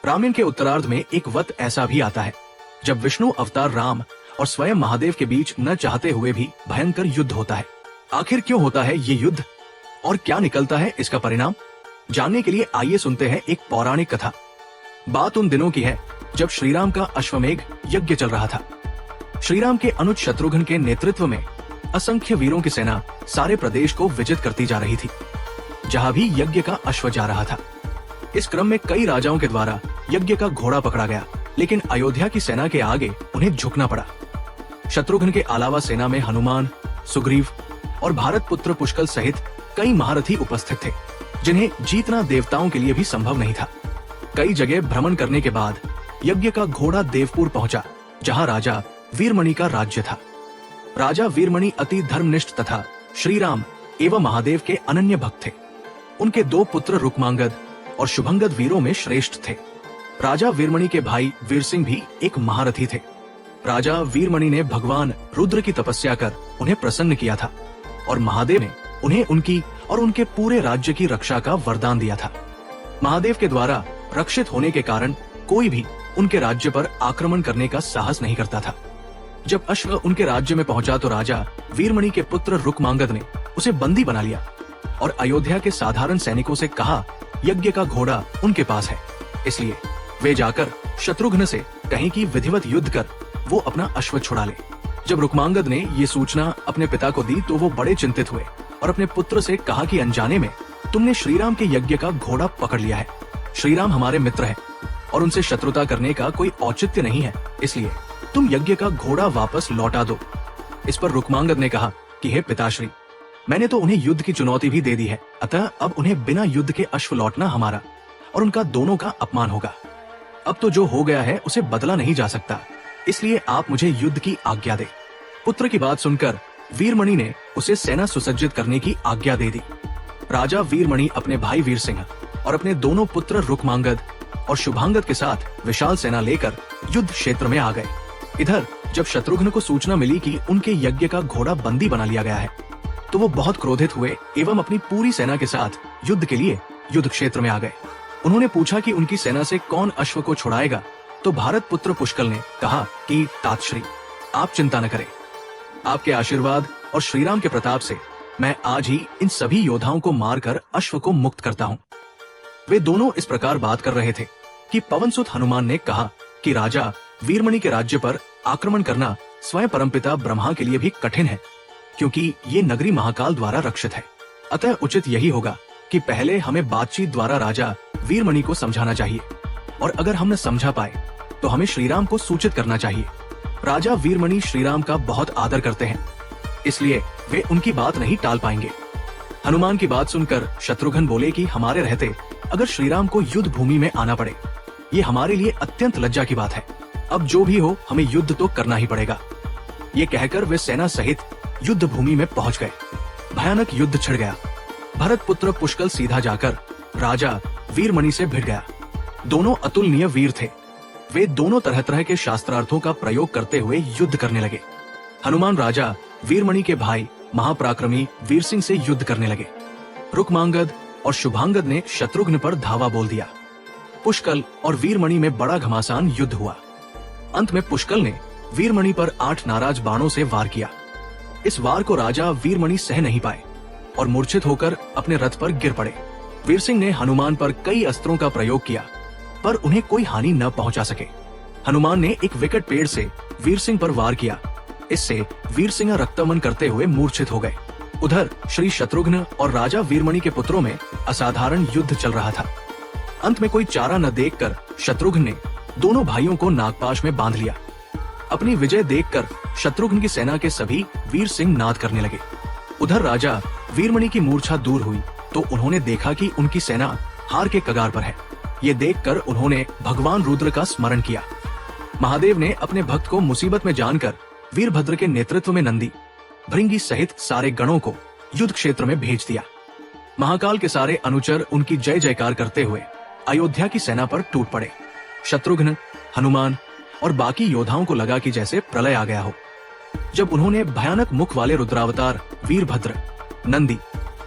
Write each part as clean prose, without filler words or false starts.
रामायण के उत्तरार्ध में एक वक्त ऐसा भी आता है जब विष्णु अवतार राम और स्वयं महादेव के बीच न चाहते हुए भी भयंकर युद्ध होता है। आखिर क्यों होता है ये युद्ध और क्या निकलता है इसका परिणाम? जानने के लिए आइए सुनते हैं एक पौराणिक कथा। बात उन दिनों की है जब श्रीराम का अश्वमेघ यज्ञ चल रहा था। श्रीराम के अनुज शत्रुघ्न के नेतृत्व में असंख्य वीरों की सेना सारे प्रदेश को विजित करती जा रही थी, जहां भी यज्ञ का अश्व जा रहा था। इस क्रम में कई राजाओं के द्वारा यज्ञ का घोड़ा पकड़ा गया, लेकिन अयोध्या की सेना के आगे उन्हें झुकना पड़ा। शत्रुघ्न के अलावा सेना में हनुमान, सुग्रीव और भारत पुत्र पुष्कल सहित कई महारथी उपस्थित थे, जिन्हें जीतना देवताओं के लिए भी संभव नहीं था। कई जगह भ्रमण करने के बाद यज्ञ का घोड़ा देवपुर पहुंचा, जहां राजा वीरमणि का राज्य था। राजा वीरमणि अति धर्मनिष्ठ तथा श्रीराम एवं महादेव के अनन्य भक्त थे। उनके दो पुत्र रुक्मांगद और शुभंगद वीरों में श्रेष्ठ थे। राजा वीरमणि के भाई वीर सिंह भी एक महारथी थे। राजा वीरमणि ने भगवान रुद्र की तपस्या कर उन्हें प्रसन्न किया था और महादेव ने उन्हें उनकी और उनके पूरे राज्य की रक्षा का वरदान दिया था। महादेव के द्वारा रक्षित होने के कारण कोई भी उनके राज्य पर आक्रमण करने का साहस नहीं करता था। जब अश्व उनके राज्य में पहुंचा तो राजा वीरमणि के पुत्र रुक्मांगद ने उसे बंदी बना लिया और अयोध्या के साधारण सैनिकों से कहा यज्ञ का घोड़ा उनके पास है, इसलिए वे जाकर शत्रुघ्न से कहें कि विधिवत युद्ध कर वो अपना अश्व छुड़ा ले। जब रुक्मांगद ने ये सूचना अपने पिता को दी तो वो बड़े चिंतित हुए और अपने पुत्र से कहा कि अनजाने में तुमने श्रीराम के यज्ञ का घोड़ा पकड़ लिया है। श्रीराम हमारे मित्र है और उनसे शत्रुता करने का कोई औचित्य नहीं है, इसलिए तुम यज्ञ का घोड़ा वापस लौटा दो। इस पर रुक्मांगद ने कहा कि हे पिताश्री, मैंने तो उन्हें युद्ध की चुनौती भी दे दी है, अतः अब उन्हें बिना युद्ध के अश्व लौटना हमारा और उनका दोनों का अपमान होगा। अब तो जो हो गया है उसे बदला नहीं जा सकता, इसलिए आप मुझे युद्ध की आज्ञा दे। पुत्र की बात सुनकर वीरमणि ने उसे सेना सुसज्जित करने की आज्ञा दे दी। राजा वीरमणि अपने भाई वीर सिंह और अपने दोनों पुत्र रुक्मांगद और शुभांगद के साथ विशाल सेना लेकर युद्ध क्षेत्र में आ गए। इधर जब शत्रुघ्न को सूचना मिली कि उनके यज्ञ का घोड़ा बंदी बना लिया गया है, तो वो बहुत क्रोधित हुए एवं अपनी पूरी सेना के साथ युद्ध के लिए युद्ध क्षेत्र में आ गए। उन्होंने पूछा कि उनकी सेना से कौन अश्व को छुड़ाएगा, तो भारत पुत्र पुष्कल ने कहा कि तातश्री, आप चिंता न करें, आपके आशीर्वाद और श्रीराम के प्रताप से मैं आज ही इन सभी योद्धाओं को मारकर अश्व को मुक्त करता हूँ। वे दोनों इस प्रकार बात कर रहे थे कि पवनसुत हनुमान ने कहा कि राजा वीरमणि के राज्य पर आक्रमण करना स्वयं परमपिता ब्रह्मा के लिए भी कठिन है, क्योंकि ये नगरी महाकाल द्वारा रक्षित है। अतः उचित यही होगा कि पहले हमें बातचीत द्वारा राजा वीरमणि को समझाना चाहिए, और अगर हम न समझा पाए तो हमें श्रीराम को सूचित करना चाहिए। राजा वीरमणि श्रीराम का बहुत आदर करते हैं, इसलिए वे उनकी बात नहीं टाल पाएंगे। हनुमान की बात सुनकर शत्रुघ्न बोले कि हमारे रहते अगर श्रीराम को युद्ध भूमि में आना पड़े, ये हमारे लिए अत्यंत लज्जा की बात है। अब जो भी हो हमें युद्ध तो करना ही पड़ेगा। ये कहकर वे सेना सहित युद्ध भूमि में पहुंच गए। भयानक युद्ध छिड़ गया। भरत पुत्र पुष्कल सीधा जाकर राजा वीरमणि से भिड़ गया। दोनों अतुलनीय वीर थे। वे दोनों तरह तरह के शास्त्रार्थों का प्रयोग करते हुए युद्ध करने लगे। हनुमान राजा वीरमणि के भाई महापराक्रमी वीर सिंह से युद्ध करने लगे। रुक्मांगद और शुभांगद ने शत्रुघ्न पर धावा बोल दिया। पुष्कल और वीरमणि में बड़ा घमासान युद्ध हुआ। अंत में पुष्कल ने वीरमणि पर 8 नाराज बाणों से वार किया। इस वार को राजा वीरमणि सह नहीं पाए और मूर्छित होकर अपने रथ पर गिर पड़े। वीर सिंह ने हनुमान पर कई अस्त्रों का प्रयोग किया, पर उन्हें कोई हानि न पहुंचा सके। हनुमान ने एक विकट पेड़ से वीर सिंह पर वार किया। इससे वीर सिंह रक्तमन करते हुए मूर्छित हो गए। उधर श्री शत्रुघ्न और राजा वीरमणि के पुत्रों में असाधारण युद्ध चल रहा था। अंत में कोई चारा न देखकर शत्रुघ्न ने दोनों भाइयों को नागपाश में बांध लिया। अपनी विजय देखकर शत्रुघ्न की सेना के सभी वीर सिंह नाद करने लगे। उधर राजा वीरमणि की मूर्छा दूर हुई तो उन्होंने देखा कि उनकी सेना हार के कगार पर है। ये देखकर उन्होंने भगवान रुद्र का स्मरण किया। महादेव ने अपने भक्त को मुसीबत में जानकर वीरभद्र के नेतृत्व में नंदी, भृंगी सहित सारे गणों को युद्ध क्षेत्र में भेज दिया। महाकाल के सारे अनुचर उनकी जय जयकार करते हुए अयोध्या की सेना पर टूट पड़े। शत्रुघ्न, हनुमान और बाकी योद्धाओं को लगा कि जैसे प्रलय आ गया हो। जब उन्होंने भयानक मुख वाले रुद्रावतार वीरभद्र, नंदी,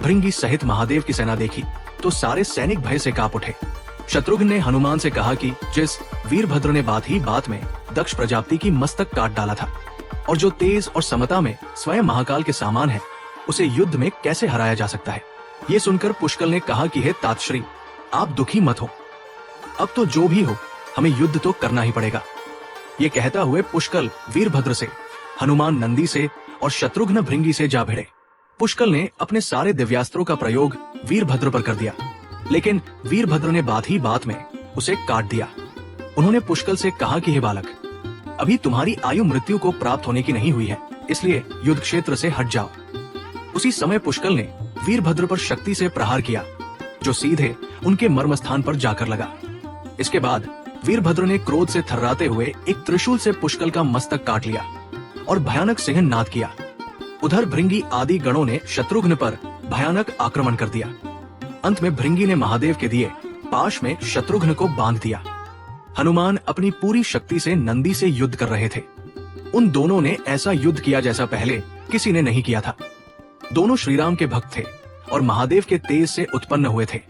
भृंगी सहित महादेव की सेना देखी तो सारे सैनिक भय से कांप उठे। शत्रुघ्न ने हनुमान से कहा कि जिस वीरभद्र ने बात ही बात में दक्ष प्रजापति की मस्तक काट डाला था और जो तेज और समता में स्वयं महाकाल के सामान है, उसे युद्ध में कैसे हराया जा सकता है। ये सुनकर पुष्कल ने कहा कि हे तातश्री, आप दुखी मत हो, अब तो जो भी हो हमें युद्ध तो करना ही पड़ेगा। ये कहता हुए पुष्कल वीरभद्र से, हनुमान नंदी से और शत्रुघ्न भृंगी से जा भिड़े। पुष्कल ने अपने सारे दिव्यास्त्रों का प्रयोग वीरभद्र पर कर दिया, लेकिन वीरभद्र ने बात ही बात में उसे काट दिया। उन्होंने पुष्कल से कहा कि हे बालक, अभी तुम्हारी आयु मृत्यु को प्राप्त होने की नहीं हुई है, इसलिए युद्ध क्षेत्र से हट जाओ। उसी समय पुष्कल ने वीरभद्र पर शक्ति से प्रहार किया, जो सीधे उनके मर्म स्थान पर जाकर लगा। इसके बाद वीरभद्र ने क्रोध से थर्राते हुए एक त्रिशूल से पुष्कल का मस्तक काट लिया और भयानक सिंहनाद किया। उधर भृंगी आदि गणों ने शत्रुघ्न पर भयानक आक्रमण कर दिया। अंत में भृंगी ने महादेव के दिए पाश में शत्रुघ्न को बांध दिया। हनुमान अपनी पूरी शक्ति से नंदी से युद्ध कर रहे थे। उन दोनों ने ऐसा युद्ध किया जैसा पहले किसी ने नहीं किया था। दोनों श्रीराम के भक्त थे और महादेव के तेज से उत्पन्न हुए थे।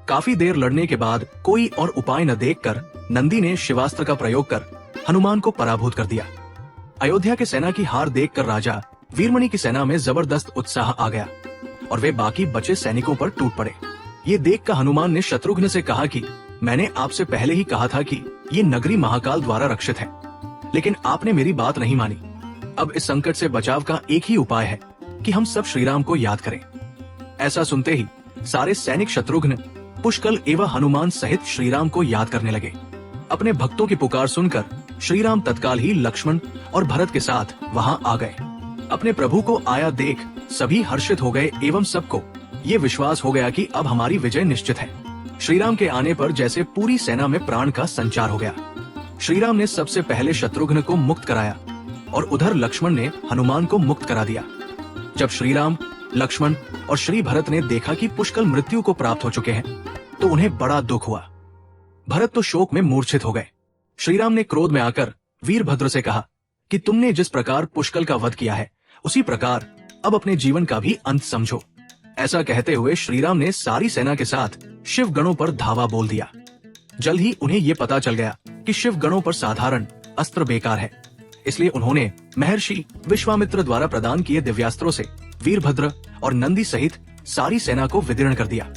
काफी देर लड़ने के बाद कोई और उपाय न देखकर नंदी ने शिवास्त्र का प्रयोग कर हनुमान को पराभूत कर दिया। अयोध्या के सेना की हार देखकर राजा वीरमणि की सेना में जबरदस्त उत्साह आ गया और वे बाकी बचे सैनिकों पर टूट पड़े। ये देखकर हनुमान ने शत्रुघ्न से कहा कि मैंने आपसे पहले ही कहा था कि ये नगरी महाकाल द्वारा रक्षित है, लेकिन आपने मेरी बात नहीं मानी। अब इस संकट से बचाव का एक ही उपाय है कि हम सब श्रीराम को याद करें। ऐसा सुनते ही सारे सैनिक शत्रुघ्न, पुष्कल एवं हनुमान सहित श्रीराम को याद करने लगे। अपने भक्तों की पुकार सुनकर श्रीराम तत्काल ही लक्ष्मण और भरत के साथ वहां आ गए। अपने प्रभु को आया देख सभी हर्षित हो गए एवं सबको ये विश्वास हो गया कि अब हमारी विजय निश्चित है। श्रीराम के आने पर जैसे पूरी सेना में प्राण का संचार हो गया। श्रीराम ने सबसे पहले शत्रुघ्न को मुक्त कराया और उधर लक्ष्मण ने हनुमान को मुक्त करा दिया। जब श्रीराम, लक्ष्मण और श्री भरत ने देखा कि पुष्कल मृत्यु को प्राप्त हो चुके हैं, तो उन्हें बड़ा दुख हुआ। भरत तो शोक में मूर्छित हो गए। श्रीराम ने क्रोध में आकर वीरभद्र से कहा कि तुमने जिस प्रकार पुष्कल का वध किया है, उसी प्रकार अब अपने जीवन का भी अंत समझो। ऐसा कहते हुए श्रीराम ने सारी सेना के साथ शिव गणों पर धावा बोल दिया। जल्द ही उन्हें ये पता चल गया कि शिव गणों पर साधारण अस्त्र बेकार है, इसलिए उन्होंने महर्षि विश्वामित्र द्वारा प्रदान किए दिव्यास्त्रों से वीरभद्र और नंदी सहित सारी सेना को विदीर्ण कर दिया।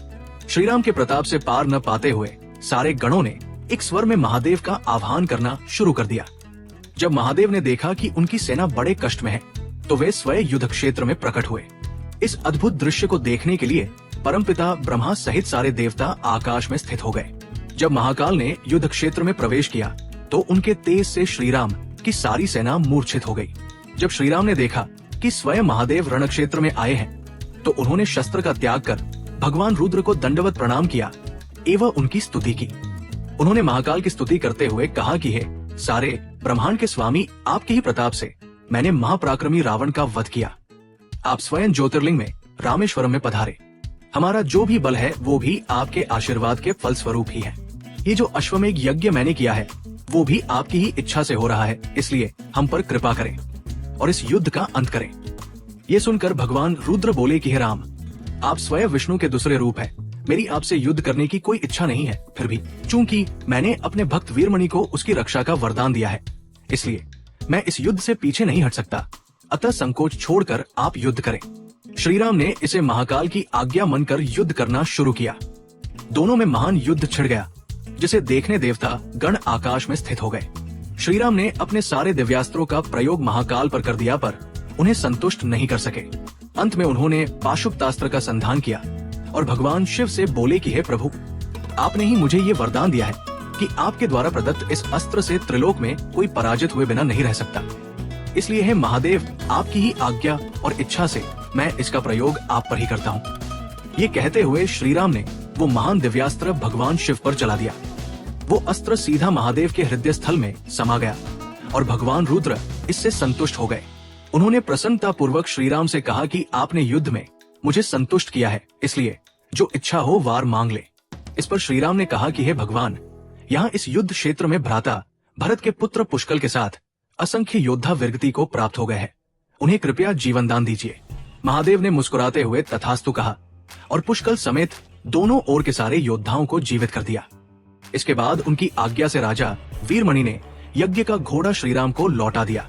श्रीराम के प्रताप से पार न पाते हुए सारे गणों ने एक स्वर में महादेव का आह्वान करना शुरू कर दिया। जब महादेव ने देखा कि उनकी सेना बड़े कष्ट में है, तो वे स्वयं युद्ध क्षेत्र में प्रकट हुए। इस अद्भुत दृश्य को देखने के लिए परमपिता ब्रह्मा सहित सारे देवता आकाश में स्थित हो गए। जब महाकाल ने युद्ध क्षेत्र में प्रवेश किया, तो उनके तेज से श्रीराम की सारी सेना मूर्छित हो गई। जब श्रीराम ने देखा कि स्वयं महादेव रण क्षेत्र में आए हैं, तो उन्होंने शस्त्र का त्याग कर भगवान रुद्र को दंडवत प्रणाम किया एवं उनकी स्तुति की। उन्होंने महाकाल की स्तुति करते हुए कहा कि हे सारे ब्रह्मांड के स्वामी, आपके ही प्रताप से मैंने महापराक्रमी रावण का वध किया। आप स्वयं ज्योतिर्लिंग में रामेश्वरम में पधारे। हमारा जो भी बल है वो भी आपके आशीर्वाद के फल स्वरूप ही है। ये जो अश्वमेघ यज्ञ मैंने किया है, वो भी आपकी ही इच्छा से हो रहा है, इसलिए हम पर कृपा करें और इस युद्ध का अंत करें। ये सुनकर भगवान रुद्र बोले कि हे राम, आप स्वयं विष्णु के दूसरे रूप है। मेरी आपसे युद्ध करने की कोई इच्छा नहीं है, फिर भी चूंकि मैंने अपने भक्त वीरमणि को उसकी रक्षा का वरदान दिया है, इसलिए मैं इस युद्ध से पीछे नहीं हट सकता। अतः संकोच छोड़कर आप युद्ध करें। श्रीराम ने इसे महाकाल की आज्ञा मानकर युद्ध करना शुरू किया। दोनों में महान युद्ध छिड़ गया, जिसे देखने देवता गण आकाश में स्थित हो गए। श्रीराम ने अपने सारे दिव्यास्त्रों का प्रयोग महाकाल पर कर दिया, पर उन्हें संतुष्ट नहीं कर सके। अंत में उन्होंने पाशुपतास्त्र का संधान किया और भगवान शिव से बोले कि हे प्रभु, आपने ही मुझे ये वरदान दिया है कि आपके द्वारा प्रदत्त इस अस्त्र से त्रिलोक में कोई पराजित हुए बिना नहीं रह सकता। इसलिए हे महादेव, आपकी ही आज्ञा और इच्छा से मैं इसका प्रयोग आप पर ही करता हूँ। ये कहते हुए श्रीराम ने वो महान दिव्यास्त्र भगवान शिव पर चला दिया। वो अस्त्र सीधा महादेव के हृदय स्थल में समा गया और भगवान रुद्र इससे संतुष्ट हो गए। उन्होंने प्रसन्नता पूर्वक श्रीराम से कहा कि आपने युद्ध में मुझे संतुष्ट किया है, इसलिए जो इच्छा हो वार मांग ले। इस पर श्रीराम ने कहा कि हे भगवान, यहाँ इस युद्ध क्षेत्र में भ्राता भरत के पुत्र पुष्कल के साथ असंख्य योद्धा विरगति को प्राप्त हो गए हैं, उन्हें कृपया जीवन दान दीजिए। महादेव ने मुस्कुराते हुए तथास्तु कहा और पुष्कल समेत दोनों ओर के सारे योद्धाओं को जीवित कर दिया। इसके बाद उनकी आज्ञा से राजा वीरमणि ने यज्ञ का घोड़ा श्रीराम को लौटा दिया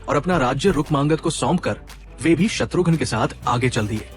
और अपना राज्य रुक्मांगद को सौंपकर वे भी शत्रुघ्न के साथ आगे चल दिए।